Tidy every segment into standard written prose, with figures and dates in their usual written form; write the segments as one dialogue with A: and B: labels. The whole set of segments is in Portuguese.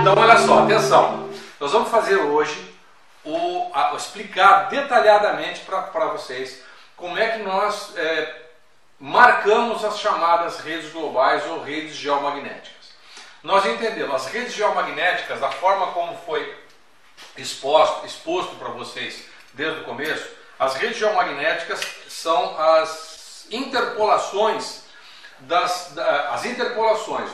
A: Então, olha só, atenção. Nós vamos fazer hoje, explicar detalhadamente para vocês como é que nós marcamos as chamadas redes globais ou redes geomagnéticas. Nós entendemos as redes geomagnéticas, da forma como foi exposto para vocês desde o começo. As redes geomagnéticas são as interpolações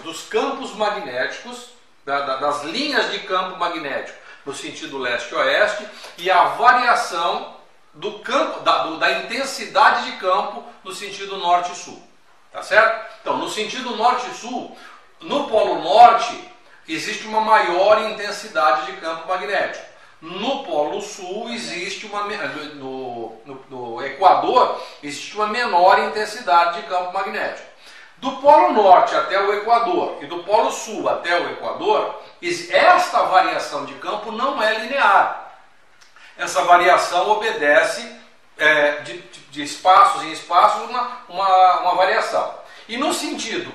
A: dos campos magnéticos, das linhas de campo magnético no sentido leste-oeste, e a variação do campo, da intensidade de campo no sentido norte-sul. Tá certo? Então, no sentido norte-sul, no Polo Norte, existe uma maior intensidade de campo magnético. No Polo Sul existe no Equador existe uma menor intensidade de campo magnético. Do Polo Norte até o Equador e do Polo Sul até o Equador, esta variação de campo não é linear. Essa variação obedece de espaços em espaços uma variação. E no sentido,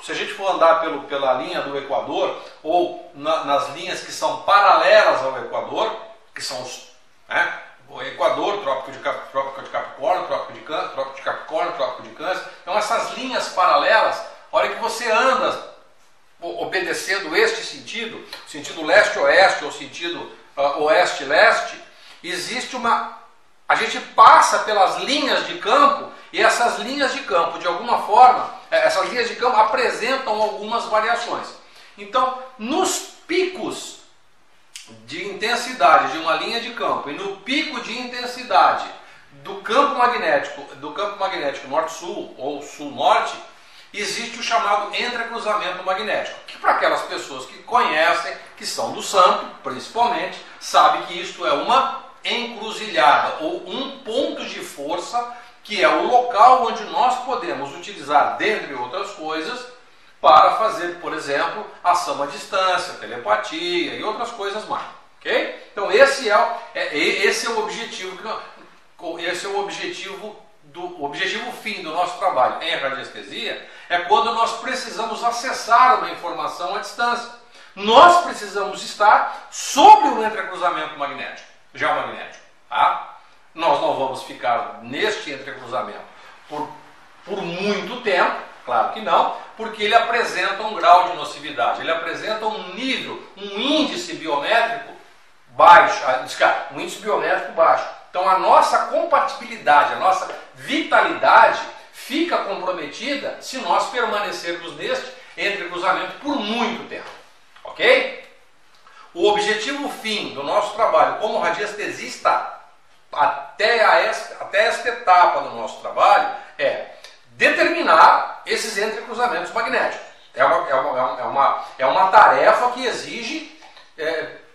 A: se a gente for andar pela linha do Equador, ou nas linhas que são paralelas ao Equador, que são o Equador, Trópico de Capricórnio, Trópico de Capricórnio, Trópico de Câncer. Então essas linhas paralelas, a hora que você anda obedecendo este sentido, sentido leste-oeste ou sentido oeste-leste, a gente passa pelas linhas de campo, e essas linhas de campo, de alguma forma, essas linhas de campo apresentam algumas variações. Então, nos picos de intensidade de uma linha de campo e no pico de intensidade do campo magnético norte-sul ou sul-norte, existe o chamado entrecruzamento magnético, que para aquelas pessoas que conhecem, que são do santo, principalmente, sabe que isto é uma encruzilhada ou um ponto de força, que é o local onde nós podemos utilizar, dentre outras coisas, para fazer, por exemplo, ação à distância, telepatia e outras coisas mais. Ok? Então esse é o objetivo fim do nosso trabalho em radiestesia, é quando nós precisamos acessar uma informação à distância. Nós precisamos estar sobre o entrecruzamento geomagnético. Tá? Nós não vamos ficar neste entrecruzamento por muito tempo, claro que não, porque ele apresenta um grau de nocividade, ele apresenta um nível, um índice biométrico baixo, Então a nossa compatibilidade, a nossa vitalidade fica comprometida se nós permanecermos neste entrecruzamento por muito tempo. Ok? O objetivo fim do nosso trabalho como radiestesista, até esta etapa do nosso trabalho, é determinar esses entrecruzamentos magnéticos. É uma tarefa que exige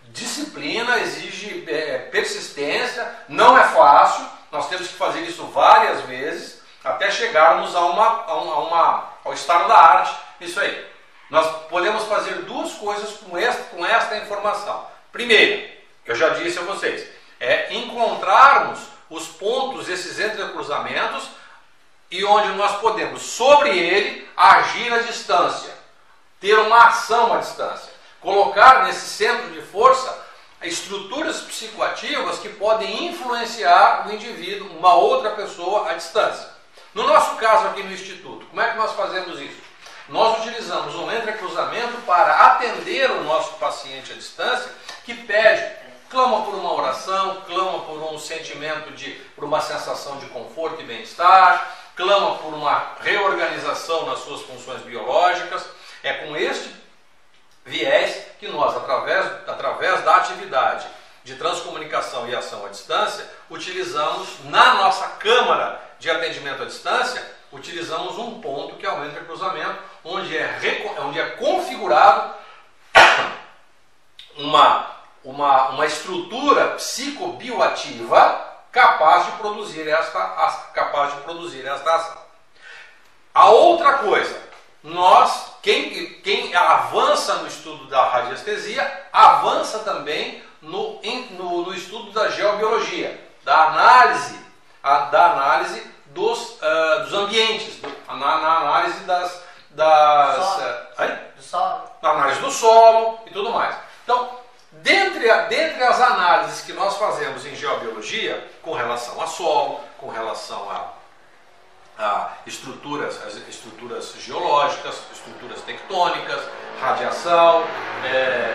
A: disciplina, exige persistência, não é fácil, nós temos que fazer isso várias vezes até chegarmos ao estado da arte. Isso aí. Nós podemos fazer duas coisas com esta informação. Primeiro, que eu já disse a vocês, é encontrarmos os pontos, esses entrecruzamentos, e onde nós podemos, sobre ele, agir à distância, ter uma ação à distância, colocar nesse centro de força estruturas psicoativas que podem influenciar o indivíduo, uma outra pessoa, à distância. No nosso caso aqui no Instituto, como é que nós fazemos isso? Nós utilizamos um entrecruzamento para atender o nosso paciente à distância, que clama por uma oração, clama por um sentimento por uma sensação de conforto e bem-estar, clama por uma reorganização nas suas funções biológicas. É com este viés que nós, através da atividade de transcomunicação e ação à distância, utilizamos na nossa câmara de atendimento à distância, utilizamos um ponto que é o entrecruzamento, onde é configurado uma estrutura psicobioativa capaz de produzir esta ação. A outra coisa, quem avança no estudo da radiestesia, avança também no estudo da geobiologia, da análise dos ambientes, na análise do solo. análise do solo e tudo mais. Então, dentre as análises que nós fazemos em geobiologia, com relação a solo, com relação a estruturas, as estruturas geológicas, estruturas tectônicas, radiação,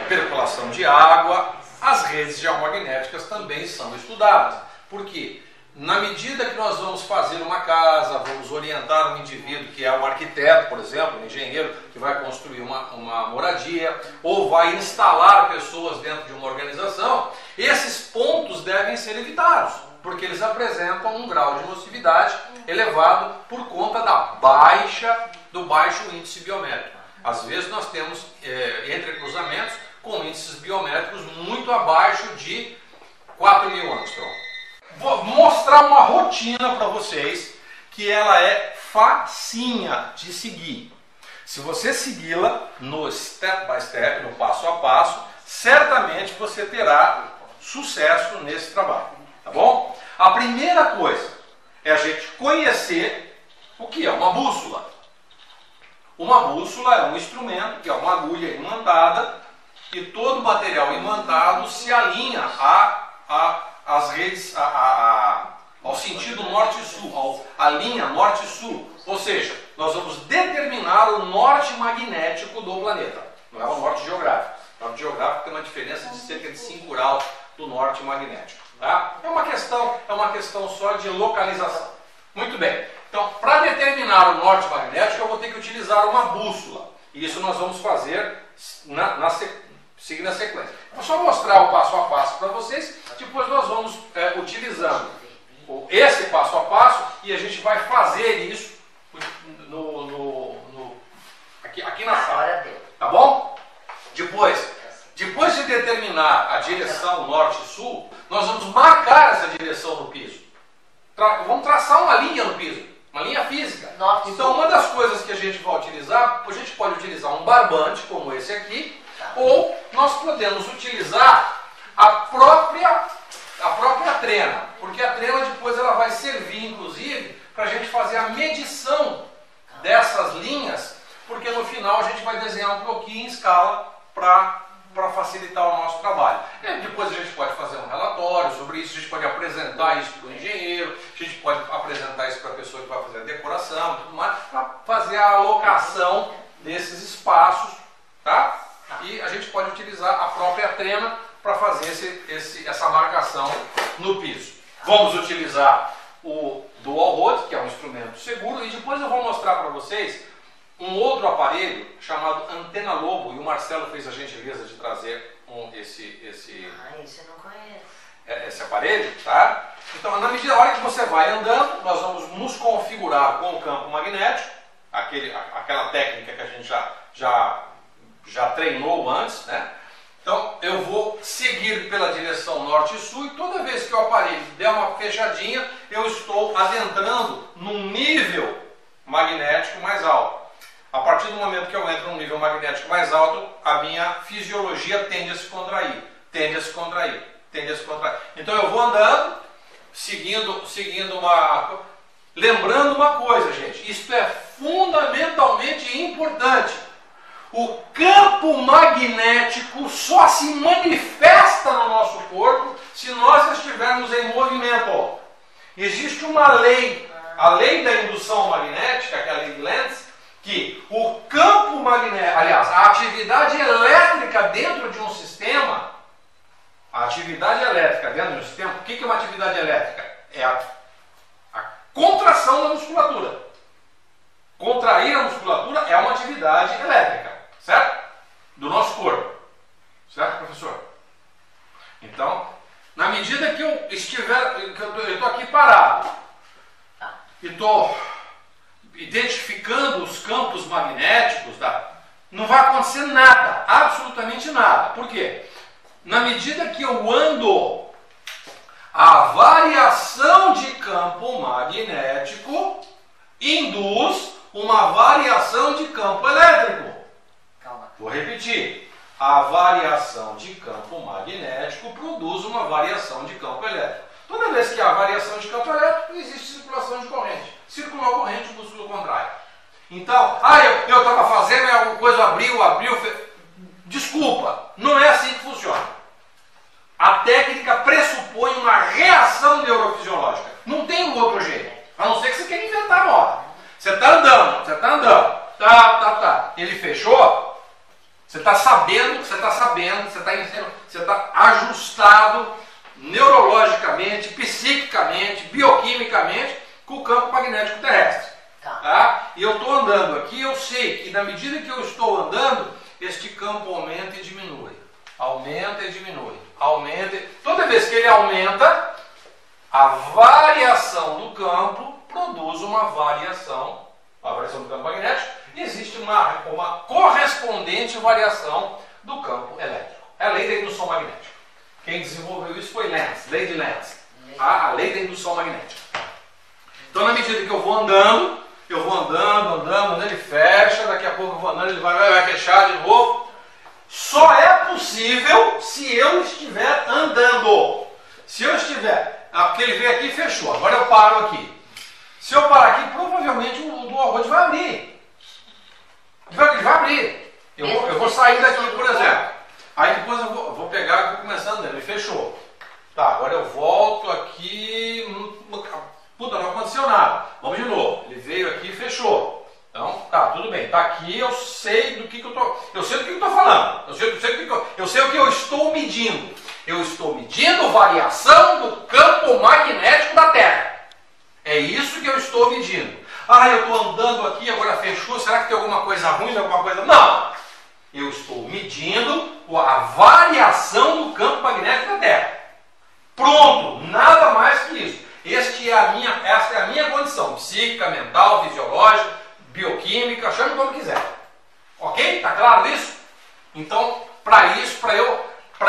A: percolação de água, as redes geomagnéticas também são estudadas. Por quê? Na medida que nós vamos fazer uma casa, vamos orientar um indivíduo que é um arquiteto, por exemplo, um engenheiro que vai construir uma moradia, ou vai instalar pessoas dentro de uma organização, esses pontos devem ser evitados, porque eles apresentam um grau de nocividade elevado por conta do baixo índice biométrico. Às vezes nós temos entrecruzamentos com índices biométricos muito abaixo de 4.000 angstrom. Vou mostrar uma rotina para vocês que ela é facinha de seguir. Se você segui-la no step by step, no passo a passo, certamente você terá sucesso nesse trabalho, tá bom? A primeira coisa é a gente conhecer o que é uma bússola. Uma bússola é um instrumento que é uma agulha imantada e todo o material imantado se alinha às redes, ao sentido norte e sul, à linha norte e sul. Ou seja, nós vamos determinar o norte magnético do planeta. Não é o norte geográfico. O norte geográfico tem uma diferença de cerca de 5 graus do norte magnético. Tá? É uma questão só de localização. Muito bem. Então, para determinar o norte magnético, eu vou ter que utilizar uma bússola. E isso nós vamos fazer seguindo a sequência. Vou só mostrar o passo a passo para vocês, depois nós vamos utilizando esse passo a passo e a gente vai fazer isso aqui na sala. Tá bom? Depois de determinar a direção norte e sul, nós vamos marcar essa direção no piso. Vamos traçar uma linha no piso, uma linha física. Então, uma das coisas que a gente vai utilizar, a gente pode utilizar um barbante, como esse aqui, ou nós podemos utilizar a própria trena, porque a trena depois ela vai servir, inclusive, para a gente fazer a medição dessas linhas, porque no final a gente vai desenhar um pouquinho em escala para facilitar o nosso trabalho. E depois a gente pode fazer um relatório sobre isso, a gente pode apresentar isso para o engenheiro, a gente pode apresentar isso para a pessoa que vai fazer a decoração e tudo mais, para fazer a alocação desses espaços, tá? E a gente pode utilizar a própria trena para fazer essa marcação no piso. Vamos utilizar o dual rod, que é um instrumento seguro, e depois eu vou mostrar para vocês um outro aparelho chamado antena lobo, e o Marcelo fez a gentileza de trazer esse
B: eu não conheço.
A: Esse aparelho, tá? Então, na medida hora que você vai andando, nós vamos nos configurar com o campo magnético, aquela técnica que a gente já treinou antes, né? Então eu vou seguir pela direção norte e sul e toda vez que o aparelho der uma fechadinha, eu estou adentrando num nível magnético mais alto. A partir do momento que eu entro num nível magnético mais alto, a minha fisiologia tende a se contrair, tende a se contrair, tende a se contrair. Então eu vou andando, seguindo lembrando uma coisa, gente, isto é fundamentalmente importante. O campo magnético só se manifesta no nosso corpo se nós estivermos em movimento. Existe uma lei, a lei da indução magnética, que é a lei de Lenz, que o campo magnético, aliás, a atividade elétrica dentro de um sistema, o que é uma atividade elétrica? É a contração da musculatura. Contrair a musculatura é uma atividade elétrica, certo? Do nosso corpo. Certo, professor? Então, na medida que eu estou aqui parado e estou identificando os campos magnéticos, não vai acontecer nada, absolutamente nada. Por quê? Na medida que eu ando, a variação de campo magnético induz uma variação de campo elétrico.
B: Calma.
A: Vou repetir. A variação de campo magnético produz uma variação de campo elétrico. Toda vez que há variação de campo elétrico, existe circulação de corrente. Circulou a corrente, o músculo contrai. Então, eu estava fazendo, alguma coisa abriu. Desculpa, não é assim que funciona. A técnica pressupõe uma reação neurofisiológica. Não tem outro jeito. A não ser que você queira inventar a moda. Você está andando. Tá. Ele fechou. Você está sabendo, você está ajustado neurologicamente, psiquicamente, bioquimicamente com o campo magnético terrestre. Tá? E eu estou andando aqui, eu sei que na medida que eu estou andando, este campo aumenta e diminui. Aumenta e diminui. Toda vez que ele aumenta, a variação do campo produz uma variação do campo magnético, e existe uma correspondente variação do campo elétrico. É a lei da indução magnética. Quem desenvolveu isso foi Lenz, lei de Lenz. A lei da indução magnética. Então, na medida que eu vou andando, ele fecha, daqui a pouco eu vou andando, ele vai fechar de novo. Só é possível se eu estiver andando. Se eu estiver... porque ele veio aqui e fechou. Agora eu paro aqui. Se eu parar aqui, provavelmente o dual rod vai abrir. Ele vai abrir. Eu vou sair daqui, por exemplo. Aí depois eu vou pegar e vou começar andando. Ele fechou. Tá, agora eu volto aqui. Puta, não aconteceu nada. Vamos de novo. Ele veio aqui e fechou. Então, tá, tudo bem. Tá aqui, eu sei do que eu tô. Eu sei do que eu tô falando. Eu sei o que eu estou medindo. Eu estou medindo variação do campo magnético da Terra. É isso que eu estou medindo. Eu estou andando aqui, agora fechou. Será que tem alguma coisa ruim, alguma coisa? Não! Eu estou medindo a variação do campo magnético da Terra. Pronto! Nada mais que isso. Esta é a minha condição psíquica, mental, fisiológica, bioquímica, chame como quiser. Ok? Tá claro isso? Então, para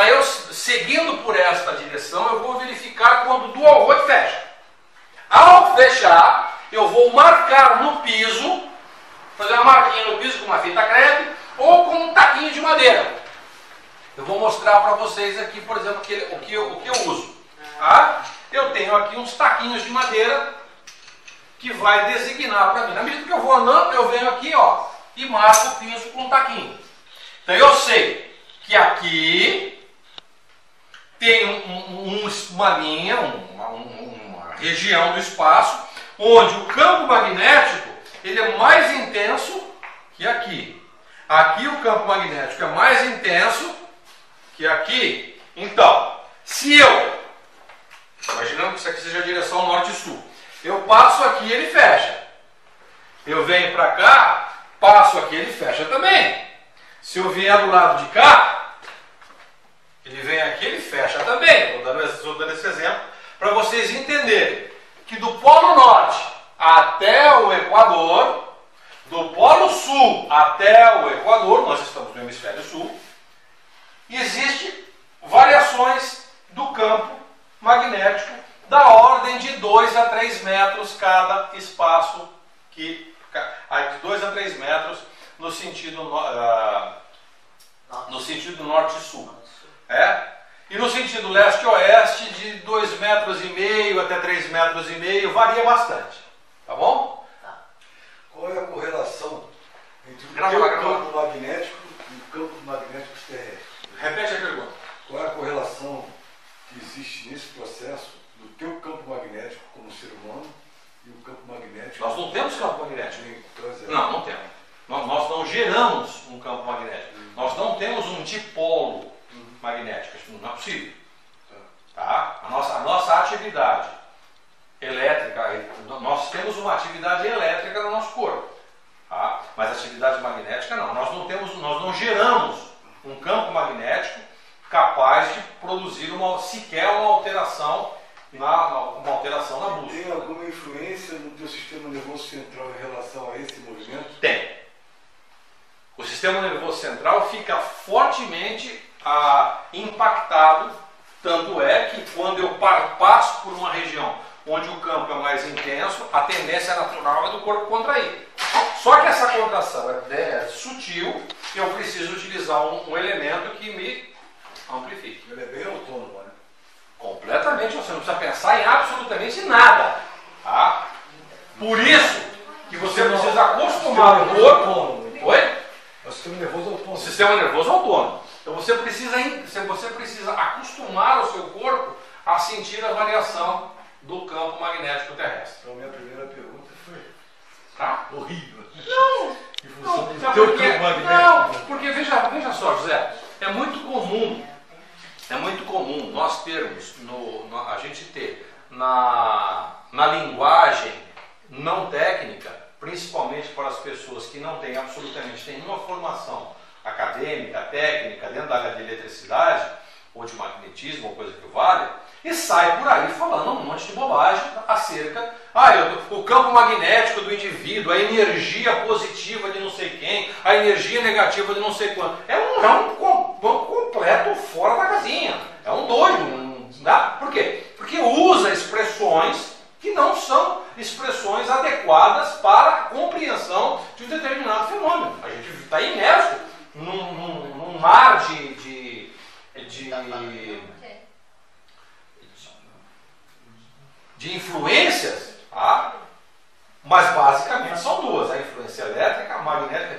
A: eu seguindo por esta direção, eu vou verificar quando o dual rod fecha. Ao fechar, eu vou marcar no piso, fazer uma marquinha no piso com uma fita crepe ou com um taquinho de madeira. Eu vou mostrar para vocês aqui, por exemplo, o que eu uso. Tá? Eu tenho aqui uns taquinhos de madeira que vai designar para mim. Na medida que eu vou andando, eu venho aqui e marco o piso com um taquinho. Então eu sei que aqui tem uma linha, uma região do espaço onde o campo magnético ele é mais intenso que aqui. Aqui o campo magnético é mais intenso que aqui. Então, se eu, imaginando que isso aqui seja a direção norte e sul, eu passo aqui, ele fecha. Eu venho para cá, passo aqui, ele fecha também. Se eu vier do lado de cá, ele vem aqui, ele fecha também. Estou dando esse exemplo para vocês entenderem que do Polo Norte até o Equador, do Polo Sul até o Equador, nós estamos no hemisfério sul, existem variações do campo magnético da ordem de 2 a 3 metros cada espaço, de 2 a 3 metros no sentido norte e sul. E no sentido leste-oeste, de 2,5 metros até 3,5 metros, varia bastante. Tá bom?
C: Qual é a correlação entre o campo magnético e o campo magnético terrestre?
A: Repete a pergunta.
C: Qual é a correlação que existe nesse processo do teu campo magnético como ser humano e o campo magnético...
A: Nós não temos campo magnético.
C: Não,
A: não temos. Nós não geramos um campo magnético. Nós não temos um dipolo magnético. Isso não é possível. Tá? A nossa atividade elétrica, nós temos uma atividade elétrica no nosso corpo. Tá? Mas atividade magnética não. Nós não geramos um campo magnético capaz de produzir sequer uma alteração na bússola.
C: Tem alguma influência no teu sistema nervoso central em relação a esse movimento?
A: Tem. O sistema nervoso central fica fortemente impactado, tanto é que quando eu passo por uma região onde o campo é mais intenso, a tendência natural é do corpo contrair. Só que essa contração é sutil, eu preciso utilizar um elemento que me amplifique.
C: Ele é bem autônomo, né?
A: Completamente, você não precisa pensar em absolutamente nada. Tá? Por isso que você precisa acostumar o corpo. Oi?
C: É o sistema nervoso autônomo.
A: Sistema nervoso autônomo. Então você precisa acostumar o seu corpo a sentir a variação do campo magnético terrestre.
C: Então minha primeira pergunta foi horrível.
A: Não,
C: em função do
A: não,
C: teu
A: porque,
C: campo magnético.
A: não, porque veja só, José, é muito comum nós termos, a gente ter na linguagem não técnica, principalmente para as pessoas que não têm absolutamente nenhuma formação acadêmica, técnica, dentro da área de eletricidade, ou de magnetismo, ou coisa que valha, e sai por aí falando um monte de bobagem acerca o campo magnético do indivíduo, a energia positiva de não sei quem, a energia negativa de não sei quanto. É um completo fora da casinha. É um doido. Por quê? Porque usa expressões que não são expressões adequadas para a compreensão de um determinado fenômeno. A gente está imerso num mar de influências, tá? Mas basicamente são duas: a influência elétrica, magnética,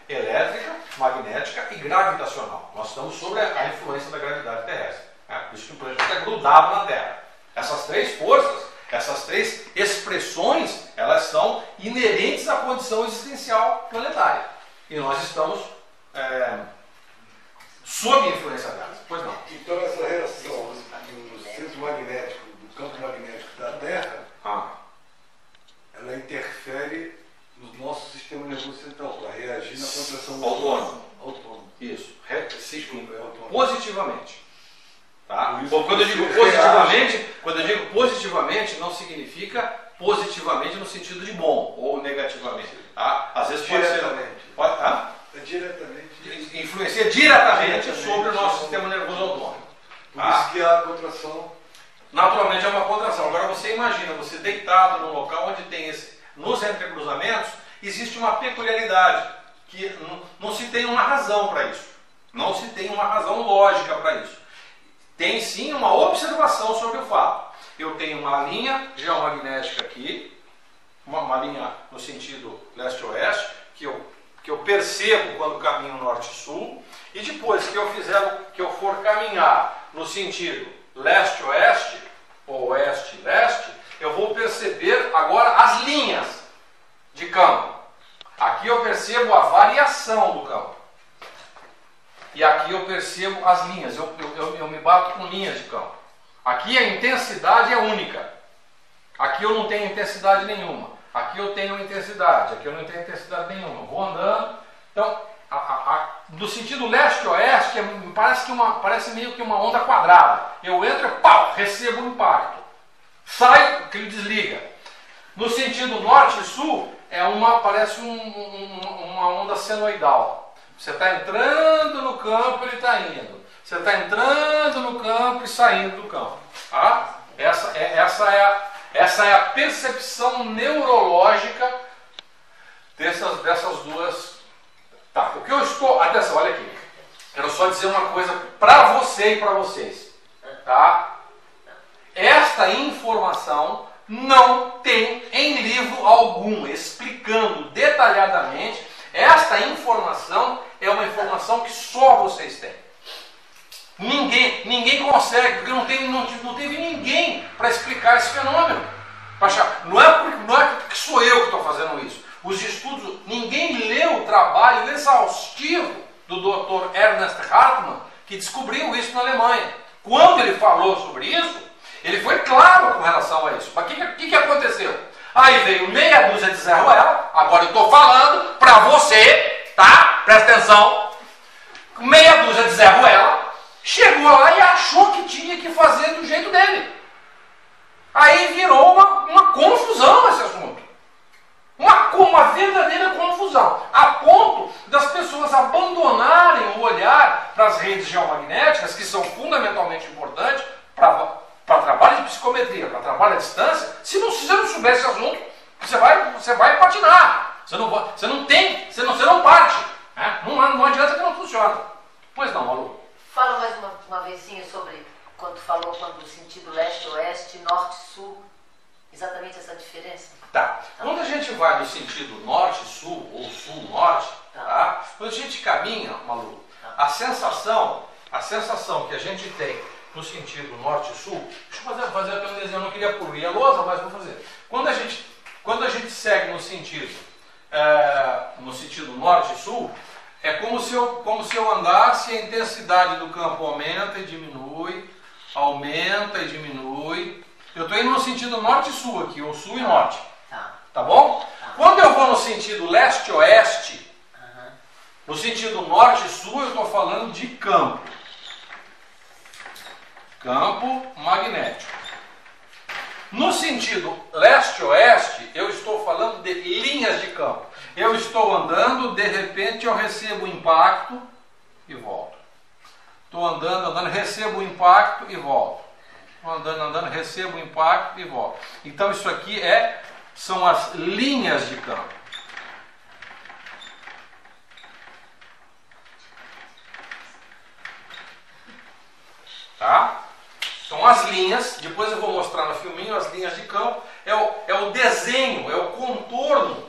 A: elétrica, magnética e gravitacional. Nós estamos sobre a influência da gravidade terrestre. Por isso que o planeta fica grudado na Terra. Essas três forças, essas três expressões, elas são inerentes à condição existencial planetária. E nós estamos sob a influência delas. Pois não.
C: Então essa reação do centro magnético, do campo magnético da Terra, ela interfere no nosso sistema nervoso central para reagir na contração autônoma.
A: Isso.
C: Autônomo.
A: Positivamente. Tá? Quando eu digo positivamente, não significa positivamente no sentido de bom ou negativamente. Tá? Às vezes pode ser.
C: Diretamente.
A: Influencia diretamente sobre o nosso sistema nervoso autônomo.
C: Por isso que a contração.
A: Naturalmente é uma contração. Agora você imagina, você deitado num local onde tem nos entrecruzamentos, existe uma peculiaridade, que não se tem uma razão para isso. Não se tem uma razão lógica para isso. Tem sim uma observação sobre o fato. Eu tenho uma linha geomagnética aqui, uma linha no sentido leste-oeste, que eu percebo quando caminho norte-sul, e depois que eu for caminhar no sentido leste-oeste, ou oeste-leste, eu vou perceber agora as linhas de campo. Aqui eu percebo a variação do campo. E aqui eu percebo as linhas, eu me bato com linhas de campo. Aqui a intensidade é única. Aqui eu não tenho intensidade nenhuma. Aqui eu tenho intensidade, aqui eu não tenho intensidade nenhuma. Eu vou andando. Então, do sentido leste-oeste, parece meio que uma onda quadrada. Eu entro e recebo um impacto. Saio, que ele desliga. No sentido norte e sul, parece uma onda senoidal. Você está entrando no campo, ele está indo. Você está entrando no campo e saindo do campo. Tá? Essa é a percepção neurológica dessas duas. Tá, o que eu estou. Atenção, olha aqui. Quero só dizer uma coisa para você e para vocês. Tá? Esta informação não tem em livro algum explicando detalhadamente. Esta informação é uma informação que só vocês têm. Ninguém consegue, porque não teve ninguém para explicar esse fenômeno. Não é porque sou eu que estou fazendo isso. Os estudos, ninguém leu o trabalho exaustivo do Dr. Ernest Hartmann, que descobriu isso na Alemanha. Quando ele falou sobre isso, ele foi claro com relação a isso. Mas o que aconteceu? Aí veio meia dúzia de Zé Ruela, agora eu estou falando para você, tá? Presta atenção. Meia dúzia de Zé Ruela chegou lá e achou que tinha que fazer do jeito dele. Aí virou uma confusão esse assunto. Uma verdadeira confusão. A ponto das pessoas abandonarem o olhar para as redes geomagnéticas, que são fundamentalmente importantes para trabalho de psicometria, para trabalho à distância. Se você não souber esse assunto, você vai patinar. Você não parte. Né? Não adianta que não funciona. Pois não, Malu.
B: Fala mais uma vezinha sobre quando falou o sentido leste-oeste, norte-sul. Exatamente essa diferença.
A: Tá. Quando a gente vai no sentido norte-sul ou sul-norte, tá? Quando a gente caminha, Malu, a sensação que a gente tem no sentido norte-sul, deixa eu fazer até um desenho, eu não queria polir a lousa, mas vou fazer. Quando a gente segue no sentido norte-sul, é como se eu andasse e a intensidade do campo aumenta e diminui, aumenta e diminui. Eu estou indo no sentido norte-sul aqui, ou sul e norte. Tá bom? Quando eu vou no sentido leste-oeste, no sentido norte-sul, eu estou falando de campo. Campo magnético. No sentido leste-oeste, eu estou falando de linhas de campo. Eu estou andando, de repente eu recebo o impacto e volto. Estou andando, recebo o impacto e volto. Estou andando, recebo o impacto e volto. Então isso aqui são as linhas de campo. Tá? São as linhas, depois eu vou mostrar no filminho as linhas de campo, é o desenho, é o contorno,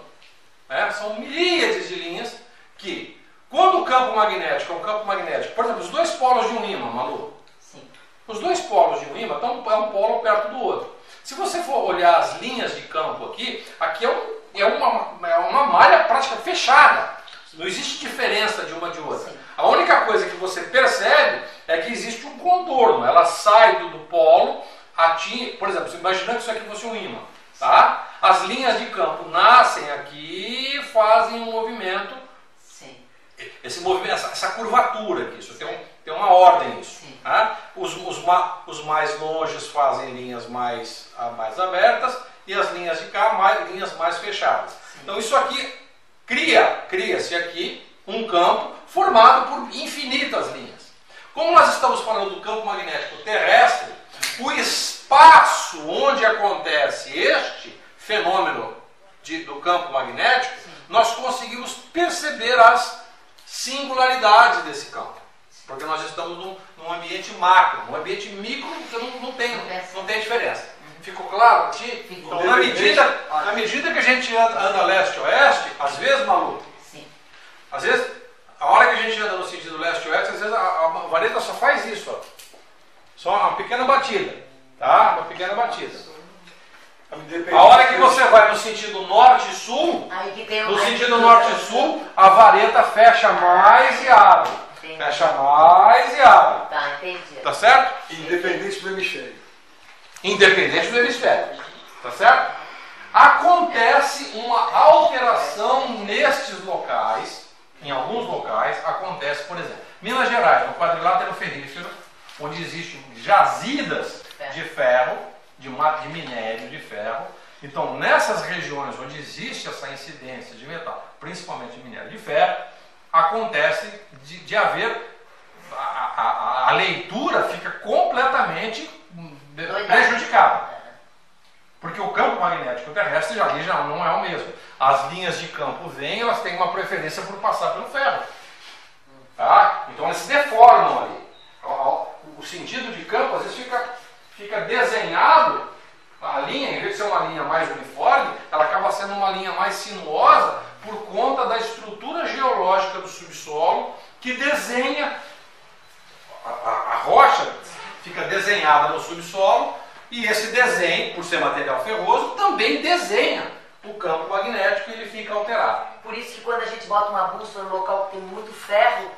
A: né? São miríades de linhas que, quando o campo magnético é um campo magnético, por exemplo, os dois polos de um ímã, Malu,
B: Sim.
A: Os dois polos de um ímã estão um polo perto do outro. Se você for olhar as linhas de campo aqui é uma malha prática fechada. Não existe diferença de uma de outra.
B: Sim.
A: A única coisa que você percebe é que existe um contorno. Ela sai do polo, atinge, por exemplo, imaginando que isso aqui fosse um ímã, tá? As linhas de campo nascem aqui e fazem um movimento.
B: Sim.
A: Esse movimento, essa curvatura aqui, isso tem uma ordem isso. Tá? Os mais longes fazem linhas mais abertas e as linhas de cá linhas mais fechadas.
B: Sim.
A: Então isso aqui cria-se aqui um campo formado por infinitas linhas. Como nós estamos falando do campo magnético terrestre, o espaço onde acontece este fenômeno do campo magnético, nós conseguimos perceber as singularidades desse campo. Porque nós estamos num ambiente macro, num ambiente micro não tem diferença. Ficou claro para ti? Então, na medida que a gente anda leste-oeste, às vezes, Malu,
B: Sim.
A: às vezes, a hora que a gente anda no sentido leste-oeste, às vezes a vareta só faz isso, ó. Só uma pequena batida, tá? Uma pequena batida. A hora que você vai no sentido norte-sul, a vareta fecha mais e abre.
B: Entendi.
A: Fecha mais e abre.
B: Tá, entendi.
A: Tá certo?
C: Independente do hemisfério.
A: Independente do hemisfério. Tá certo? Acontece uma alteração nestes locais, em alguns locais, acontece, por exemplo, Minas Gerais, no quadrilátero ferrífero, onde existem jazidas de ferro, de minério de ferro. Então, nessas regiões onde existe essa incidência de metal, principalmente de minério de ferro, acontece de haver a leitura fica completamente prejudicada. Porque o campo magnético terrestre já não é o mesmo. As linhas de campo vêm, elas têm uma preferência por passar pelo ferro. Tá? Então elas se deformam ali. O sentido de campo às vezes fica desenhado, a linha, em vez de ser uma linha mais uniforme, ela acaba sendo uma linha mais sinuosa por conta da estrutura geológica do subsolo que desenha, a rocha fica desenhada no subsolo e esse desenho, por ser material ferroso, também desenha o campo magnético e ele fica alterado.
B: Por isso que quando a gente bota uma bússola no local que tem muito ferro,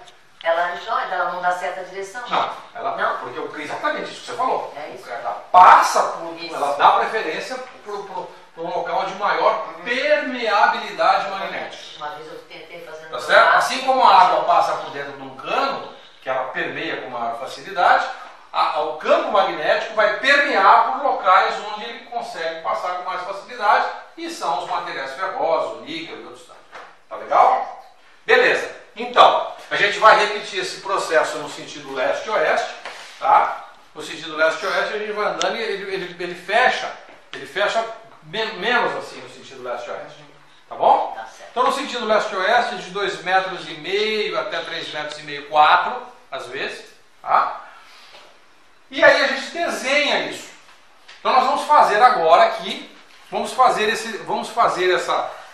B: ela não dá certa direção.
A: Não, porque exatamente isso que você falou.
B: É isso.
A: Ela passa por,
B: Isso.
A: ela dá preferência para um local de maior permeabilidade magnética.
B: Uma vez eu tentei fazer
A: Tá certo? Assim como a água passa por dentro de um cano, que ela permeia com maior facilidade, o campo magnético vai permear por locais onde ele consegue passar com mais facilidade, e são os materiais ferrosos, o níquel e outros. Tá legal? Beleza. Então, a gente vai repetir esse processo no sentido leste-oeste, tá? No sentido leste-oeste a gente vai andando e ele fecha menos assim no sentido leste-oeste. Tá bom?
B: Tá certo.
A: Então no sentido leste-oeste de 2,5 metros até 3,5 metros, 4, às vezes, tá? E aí a gente desenha isso. Então nós vamos fazer agora aqui, vamos fazer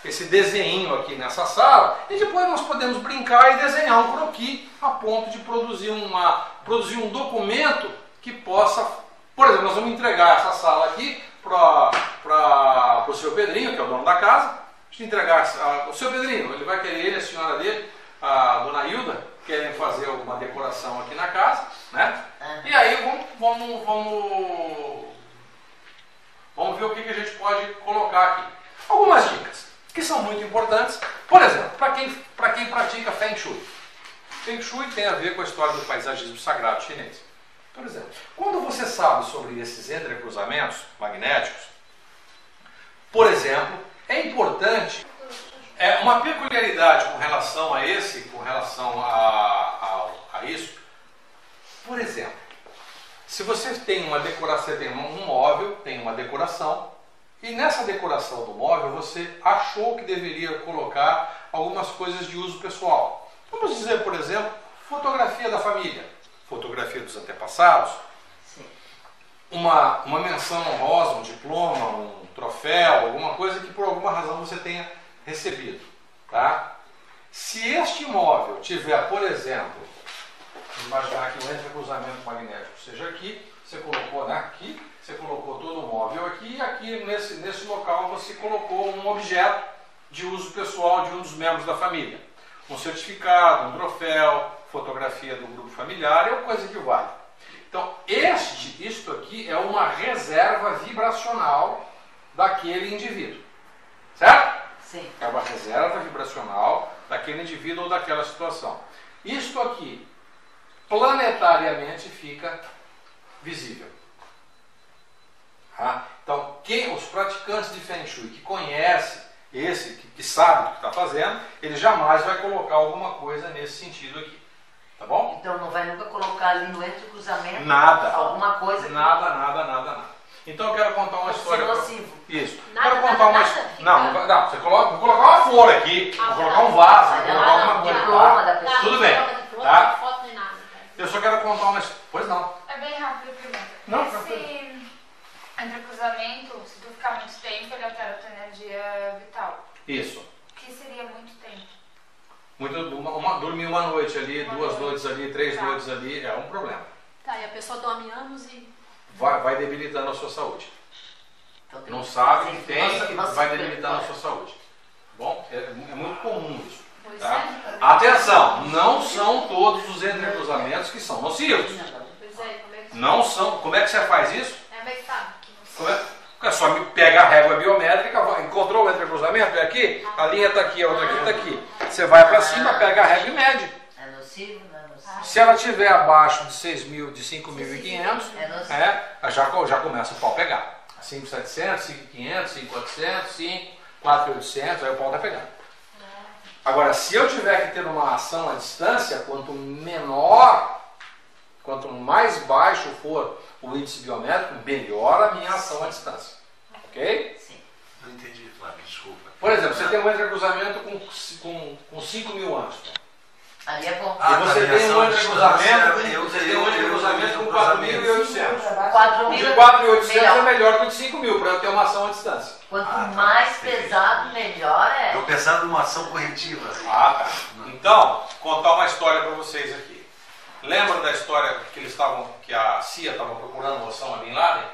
A: esse desenho aqui nessa sala, e depois nós podemos brincar e desenhar um croquis a ponto de produzir um documento que possa, por exemplo, nós vamos entregar essa sala aqui para o seu Pedrinho, que é o dono da casa. A gente entregar o seu Pedrinho, ele vai querer, ele, a senhora dele, a dona Hilda, querem fazer uma decoração aqui na casa, né? E aí vamos ver o que a gente pode colocar aqui. Algumas dicas que são muito importantes, por exemplo, para quem pratica Feng Shui. Feng Shui tem a ver com a história do paisagismo sagrado chinês. Por exemplo, quando você sabe sobre esses entrecruzamentos magnéticos, por exemplo, é importante, uma peculiaridade com relação a isso, por exemplo, se você tem uma decoração, você tem um móvel, tem uma decoração, e nessa decoração do móvel você achou que deveria colocar algumas coisas de uso pessoal. Vamos dizer, por exemplo, fotografia da família, fotografia dos antepassados, uma menção honrosa, um diploma, um troféu, alguma coisa que por alguma razão você tenha recebido. Tá? Se este móvel tiver, por exemplo, vamos imaginar que o entrecruzamento magnético seja aqui, você colocou, né, aqui, você colocou todo o móvel aqui, e aqui nesse local você colocou um objeto de uso pessoal de um dos membros da família. Um certificado, um troféu, fotografia do grupo familiar, é uma coisa que vale. Então, isto aqui é uma reserva vibracional daquele indivíduo. Certo?
B: Sim.
A: É uma reserva vibracional daquele indivíduo ou daquela situação. Isto aqui, planetariamente, fica visível. Tá? Então, os praticantes de Feng Shui que conhecem que sabe o que está fazendo, ele jamais vai colocar alguma coisa nesse sentido aqui. Tá bom?
B: Então não vai nunca colocar ali no entrecruzamento
A: nada.
B: Alguma coisa.
A: Nada. Então eu quero contar uma história.
B: Nocivo.
A: Isso.
D: Nada,
A: quero contar uma
D: fica...
A: Não, você vou colocar uma flor aqui, vou colocar um vaso, vou colocar alguma coisa.
B: Diploma da pessoa.
A: Tudo bem.
D: Flor,
A: Tá?
D: foto nem nada.
A: Eu só quero contar uma história. Pois não.
E: É bem rápido a pergunta.
A: Não,
E: Esse entrecruzamento, se tu ficar muito tempo, ele altera a tua energia vital.
A: Isso.
E: O que seria muito tempo?
A: Dormir uma noite ali, duas noites ali, 3 noites ali, é um problema.
D: Tá, e a pessoa dorme anos e...
A: Vai debilitando a sua saúde.
B: Então,
A: Não sabe que tem,
B: nossa,
A: vai debilitando a sua saúde. Bom, é muito comum isso.
D: Pois
A: Tá?
D: é.
A: Atenção, não são todos os entrecruzamentos que são nocivos.
D: Pois é, como é que...
A: Não são. Como é que você faz isso?
D: É que tá. Que não sei.
A: É só pega a régua biométrica, encontrou o entrecruzamento, é aqui, a linha está aqui, a outra aqui está aqui. Você vai para cima, pega a régua e mede.
B: É nocivo, não é nocivo?
A: Se ela estiver abaixo de 6.000, de 5.500,
B: É nocivo.
A: já começa o pau a pegar. 5.700, 5.500, 5.400, 5, 4.800, aí o pau está pegando. Agora, se eu tiver que ter uma ação à distância, quanto mais baixo for o índice biométrico, melhor a minha ação à distância. Ok?
B: Sim.
F: Não entendi, Flávio, desculpa.
A: Por exemplo, você tem um entrecruzamento com 5.000 anos.
B: Ali é bom.
A: E você tem um entrecruzamento com 4.800.
B: 4
A: O de
B: mil
A: 4.800 é
B: melhor.
A: melhor que o de 5.000 para eu ter uma ação à distância.
B: Quanto
F: tá.
B: mais pesado, melhor é.
F: Eu pensava numa ação corretiva.
A: Tá. Então, contar uma história para vocês aqui. Lembra da história que a CIA estava procurando o Osama Bin Laden?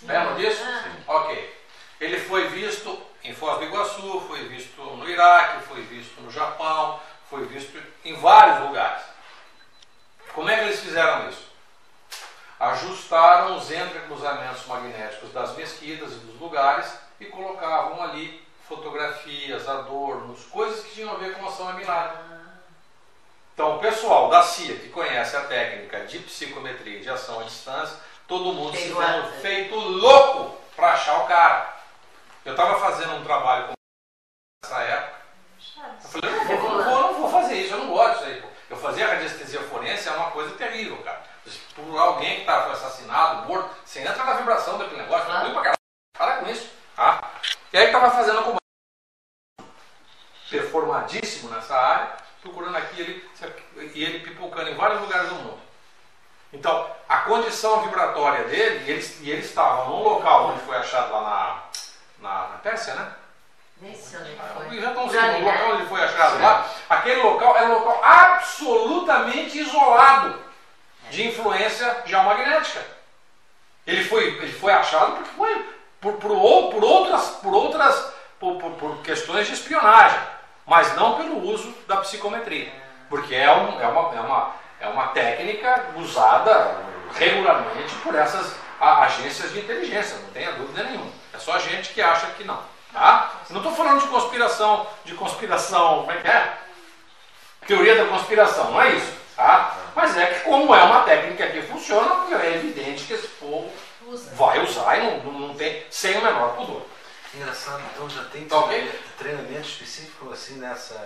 A: Lembra disso? Ok. Ele foi visto em Foz do Iguaçu, foi visto no Iraque, foi visto no Japão, foi visto em vários lugares. Como é que eles fizeram isso? Ajustaram os entrecruzamentos magnéticos das mesquitas e dos lugares e colocavam ali fotografias, adornos, coisas que tinham a ver com Osama Bin Laden. Então, o pessoal da CIA que conhece a técnica de psicometria e de ação à distância, todo mundo se vendo feito louco para achar o cara. Eu estava fazendo um trabalho com nessa época. Eu falei, eu não vou fazer isso, eu não gosto disso aí. Pô. Eu fazia radiestesia forense, é uma coisa terrível, cara. Por alguém que estava assassinado, morto, você entra na vibração daquele negócio, é ruim pra caralho. Para com isso. Tá? E aí estava fazendo como performadíssimo nessa área, procurando aqui e ele pipocando em vários lugares do mundo. Então, a condição vibratória dele, e ele estava num local onde foi achado lá na Pérsia, né?
B: Nem sei onde foi.
A: Já estão sendo o local onde ele foi achado lá. Aquele local é um local absolutamente isolado de influência geomagnética. Ele foi achado porque foi por questões de espionagem, mas não pelo uso da psicometria, porque é uma técnica usada regularmente por essas agências de inteligência, não tenha dúvida nenhuma. É só a gente que acha que não. Tá? Não estou falando de conspiração, como é que é? Teoria da conspiração, não é isso. Tá? Mas é que como é uma técnica que funciona, é evidente que esse povo vai usar e não tem, sem o menor pudor.
F: Engraçado, então já tem treinamento específico assim nessas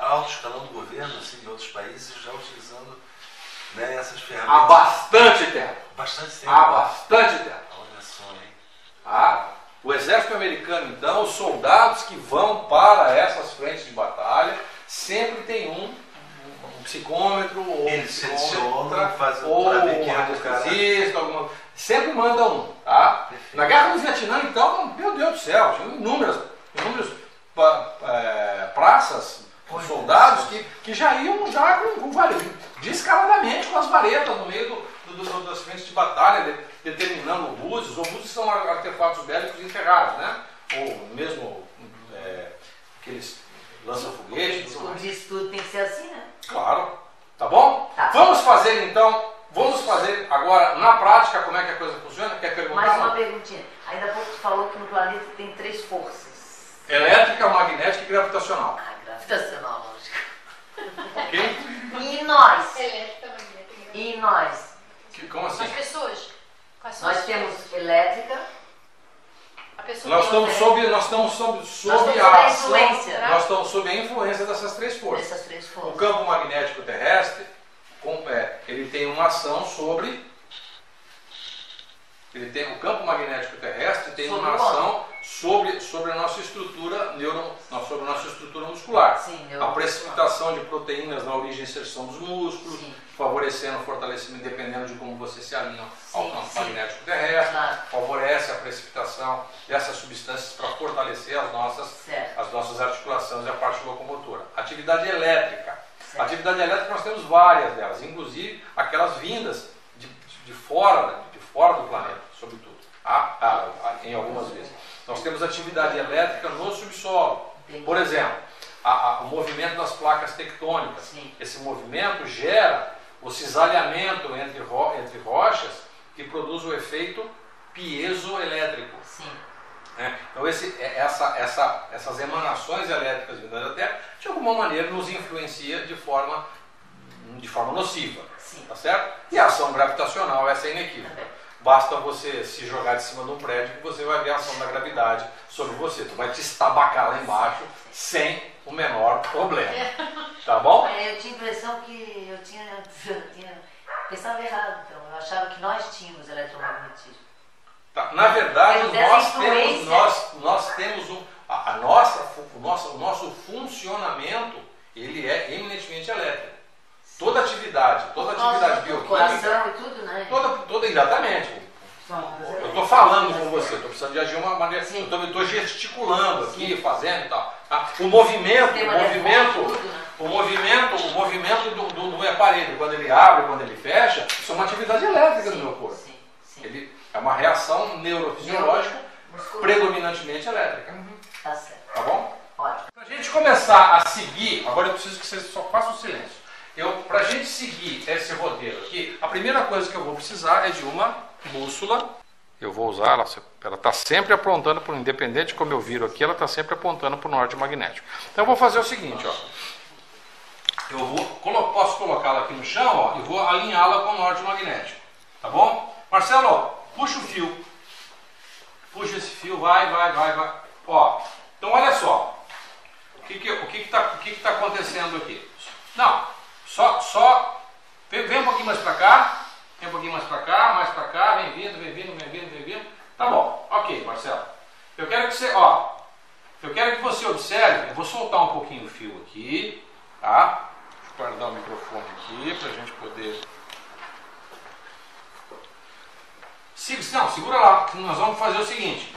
F: alto escalão do governo, assim, de outros países, já utilizando, né, essas ferramentas.
A: Há bastante tempo.
F: Bastante tempo.
A: Há bastante tempo.
F: Olha só, hein?
A: O exército americano, então, os soldados que vão para essas frentes de batalha, sempre tem um psicômetro, ou
F: eles selecionam, fazem
A: ou
F: para ver
A: um
F: quem é o cara.
A: radiestesista, sempre manda um. Tá? Na Guerra do Vietnã, então, meu Deus do céu, tinha inúmeras praças, soldados que já iam já descaradamente com as varetas no meio das frentes de batalha, determinando obuses. Obuses são artefatos bélicos enterrados, né? Ou mesmo aqueles lança-foguetes.
B: Isso tudo tem que ser assim, né?
A: Claro. Tá bom?
B: Tá.
A: Vamos fazer agora na prática como é que a coisa funciona? Quer perguntar?
B: Mais uma perguntinha. Ainda há pouco tu falou que no planeta tem 3 forças.
A: Elétrica, magnética e gravitacional.
B: Gravitacional, lógico.
A: Ok?
B: E nós?
D: Elétrica, magnética.
B: E nós?
A: Como assim?
D: As pessoas. Quais são
B: Nós
D: as
B: temos
D: pessoas?
B: elétrica.
D: A pessoa
A: Nós
D: tem
A: estamos sob
B: sob
A: a
B: a
A: ação,
B: influência.
A: nós estamos sob a influência dessas 3 forças.
B: Essas 3
A: O
B: forças.
A: campo magnético terrestre, ele tem uma ação sobre... o campo magnético terrestre tem
B: Sobre
A: uma
B: o
A: ação sobre a nossa estrutura sobre a nossa estrutura muscular.
B: Sim,
A: A precipitação de proteínas na origem e inserção dos músculos,
B: Sim.
A: favorecendo o fortalecimento, dependendo de como você se alinha ao
B: Sim,
A: campo
B: sim.
A: magnético terrestre,
B: Claro.
A: favorece a precipitação dessas substâncias para fortalecer as nossas articulações e a parte locomotora. Atividade elétrica.
B: Certo.
A: Atividade elétrica nós temos várias delas, inclusive aquelas vindas de fora do planeta, sobretudo, em algumas vezes. Nós temos atividade elétrica no subsolo.
B: Entendi.
A: Por exemplo, o movimento das placas tectônicas.
B: Sim.
A: Esse movimento gera o cisalhamento entre rochas que produz o efeito piezoelétrico.
B: Sim.
A: Então essas emanações elétricas vindas da Terra, de alguma maneira, nos influencia de forma nociva.
B: Sim.
A: Tá certo? E a ação gravitacional, essa é inequívoca. Basta você se jogar de cima de um prédio que você vai ver a ação da gravidade sobre você. Tu vai te estabacar lá embaixo sem o menor problema. Tá bom?
B: Eu tinha a impressão que eu tinha pensava errado, então. Eu achava que nós tínhamos eletromagnetismo.
A: Tá. Na verdade,
B: Mas essa influência-
A: nós temos o nosso funcionamento, ele é eminentemente elétrico. Toda atividade bioquímica,
B: Coração e tudo, né?
A: toda exatamente. Eu estou falando com você, estou precisando de agir de uma maneira.
B: Sim.
A: Eu estou gesticulando aqui, fazendo e tal. Tá? O movimento do aparelho, quando ele abre, quando ele fecha, isso é uma atividade elétrica do meu corpo.
B: Sim, sim.
A: Ele é uma reação neurofisiológica
B: Muscular.
A: predominantemente elétrica.
B: Tá certo.
A: Tá bom?
B: Ótimo.
A: Para a gente começar a seguir, agora eu preciso que vocês só façam silêncio. Para a gente seguir esse roteiro aqui, a primeira coisa que eu vou precisar é de uma bússola. Eu vou usar, ela está sempre apontando para o independente, como eu viro aqui, ela está sempre apontando para o norte magnético. Então eu vou fazer o seguinte, ó. Posso colocá-la aqui no chão, ó, e vou alinhá-la com o norte magnético. Tá bom? Marcelo, ó, puxa o fio. Puxa esse fio, vai. Ó, então olha só. O que está acontecendo aqui? Não. Só vem um pouquinho mais para cá, mais para cá, vem vindo. Tá bom, ok, Marcelo. Eu quero que você observe, eu vou soltar um pouquinho o fio aqui, tá? Deixa eu guardar o microfone aqui para a gente poder... Não, segura lá, que nós vamos fazer o seguinte.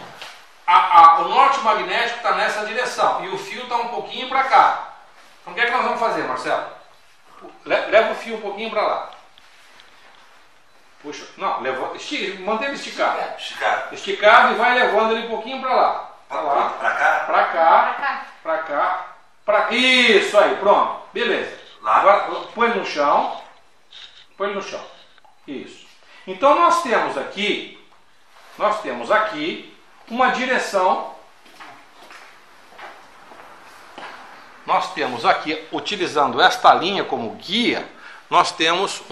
A: o norte magnético está nessa direção e o fio está um pouquinho para cá. Então o que é que nós vamos fazer, Marcelo? Leva o fio um pouquinho para lá. Puxa, não, mantém ele esticado. Esticado e vai levando ele um pouquinho para lá. Para lá.
F: Para cá?
A: Para cá. Para cá. Para isso aí, pronto. Beleza.
F: Lá.
A: Agora põe no chão. Põe no chão. Isso. Então nós temos aqui uma direção. Nós temos aqui, utilizando esta linha como guia, nós temos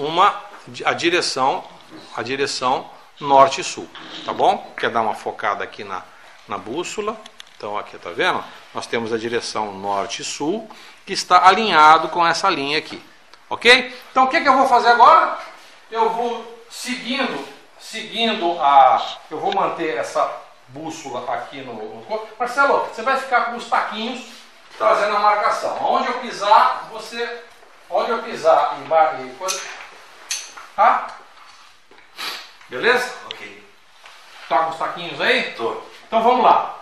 A: a direção norte-sul, tá bom? Quer dar uma focada aqui na bússola? Então aqui, tá vendo? Nós temos a direção norte-sul, que está alinhado com essa linha aqui, ok? Então o que eu vou fazer agora? Eu vou eu vou manter essa bússola aqui no Marcelo, você vai ficar com os taquinhos fazendo a marcação. Onde eu pisar, e coisa. Tá? Beleza?
F: Ok.
A: Tá com os taquinhos aí?
F: Tô.
A: Então vamos lá.